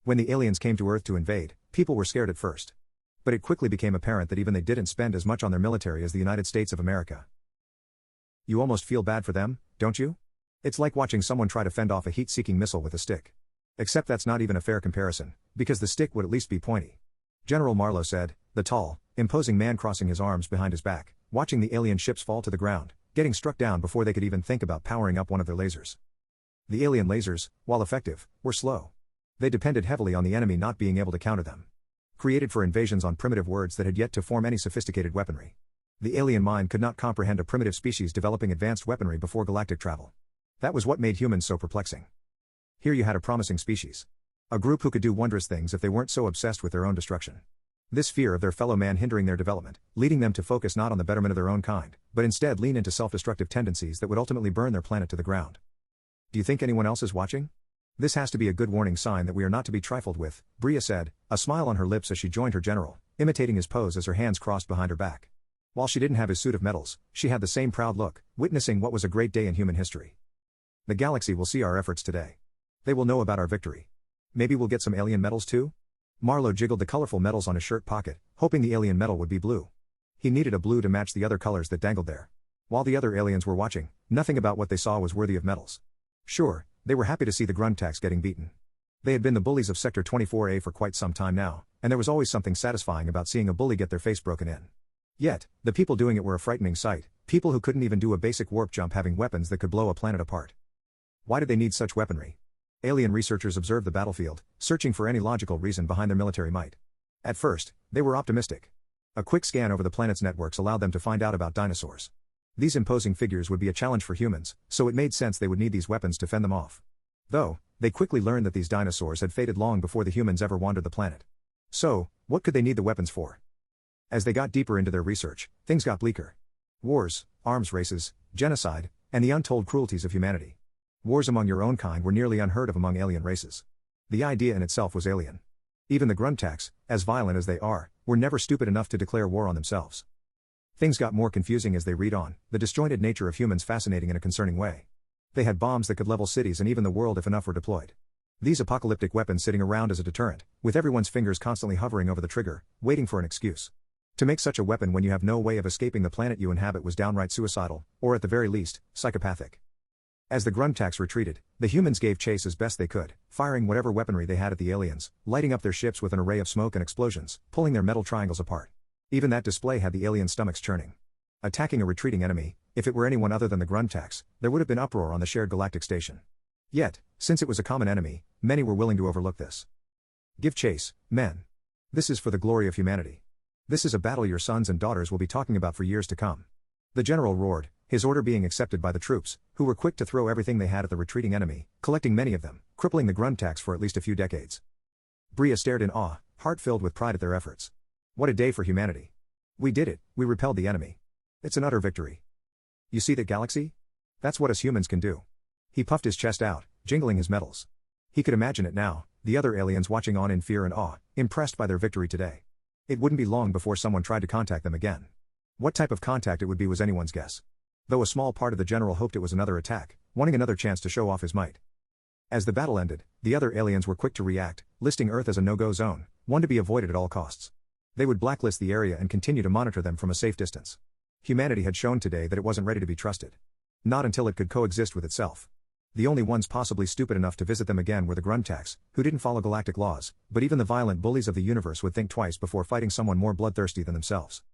When the aliens came to Earth to invade, people were scared at first. But it quickly became apparent that even they didn't spend as much on their military as the United States of America. You almost feel bad for them, don't you? It's like watching someone try to fend off a heat-seeking missile with a stick. Except that's not even a fair comparison, because the stick would at least be pointy. General Marlowe said, the tall, imposing man crossing his arms behind his back, watching the alien ships fall to the ground, getting struck down before they could even think about powering up one of their lasers. The alien lasers, while effective, were slow. They depended heavily on the enemy not being able to counter them. Created for invasions on primitive worlds that had yet to form any sophisticated weaponry. The alien mind could not comprehend a primitive species developing advanced weaponry before galactic travel. That was what made humans so perplexing. Here you had a promising species. A group who could do wondrous things if they weren't so obsessed with their own destruction. This fear of their fellow man hindering their development, leading them to focus not on the betterment of their own kind, but instead lean into self-destructive tendencies that would ultimately burn their planet to the ground. Do you think anyone else is watching? This has to be a good warning sign that we are not to be trifled with, Bria said, a smile on her lips as she joined her general, imitating his pose as her hands crossed behind her back. While she didn't have his suit of medals, she had the same proud look, witnessing what was a great day in human history. The galaxy will see our efforts today. They will know about our victory. Maybe we'll get some alien medals too? Marlowe jiggled the colorful medals on his shirt pocket, hoping the alien medal would be blue. He needed a blue to match the other colors that dangled there. While the other aliens were watching, nothing about what they saw was worthy of medals. Sure, they were happy to see the gruntax getting beaten. They had been the bullies of Sector 24A for quite some time now, and there was always something satisfying about seeing a bully get their face broken in. Yet, the people doing it were a frightening sight, people who couldn't even do a basic warp jump having weapons that could blow a planet apart. Why did they need such weaponry? Alien researchers observed the battlefield, searching for any logical reason behind their military might. At first, they were optimistic. A quick scan over the planet's networks allowed them to find out about dinosaurs. These imposing figures would be a challenge for humans, so it made sense they would need these weapons to fend them off. Though, they quickly learned that these dinosaurs had faded long before the humans ever wandered the planet. So, what could they need the weapons for? As they got deeper into their research, things got bleaker. Wars, arms races, genocide, and the untold cruelties of humanity. Wars among your own kind were nearly unheard of among alien races. The idea in itself was alien. Even the gruntax, as violent as they are, were never stupid enough to declare war on themselves. Things got more confusing as they read on, the disjointed nature of humans fascinating in a concerning way. They had bombs that could level cities and even the world if enough were deployed. These apocalyptic weapons sitting around as a deterrent, with everyone's fingers constantly hovering over the trigger, waiting for an excuse. To make such a weapon when you have no way of escaping the planet you inhabit was downright suicidal, or at the very least, psychopathic. As the gruntax retreated, the humans gave chase as best they could, firing whatever weaponry they had at the aliens, lighting up their ships with an array of smoke and explosions, pulling their metal triangles apart. Even that display had the alien stomachs churning. Attacking a retreating enemy, if it were anyone other than the gruntax, there would have been uproar on the shared galactic station. Yet, since it was a common enemy, many were willing to overlook this. Give chase, men. This is for the glory of humanity. This is a battle your sons and daughters will be talking about for years to come. The general roared, his order being accepted by the troops, who were quick to throw everything they had at the retreating enemy, collecting many of them, crippling the gruntax for at least a few decades. Bria stared in awe, heart filled with pride at their efforts. What a day for humanity. We did it, we repelled the enemy. It's an utter victory. You see that galaxy? That's what us humans can do. He puffed his chest out, jingling his medals. He could imagine it now, the other aliens watching on in fear and awe, impressed by their victory today. It wouldn't be long before someone tried to contact them again. What type of contact it would be was anyone's guess. Though a small part of the general hoped it was another attack, wanting another chance to show off his might. As the battle ended, the other aliens were quick to react, listing Earth as a no-go zone, one to be avoided at all costs. They would blacklist the area and continue to monitor them from a safe distance. Humanity had shown today that it wasn't ready to be trusted. Not until it could coexist with itself. The only ones possibly stupid enough to visit them again were the gruntax, who didn't follow galactic laws, but even the violent bullies of the universe would think twice before fighting someone more bloodthirsty than themselves.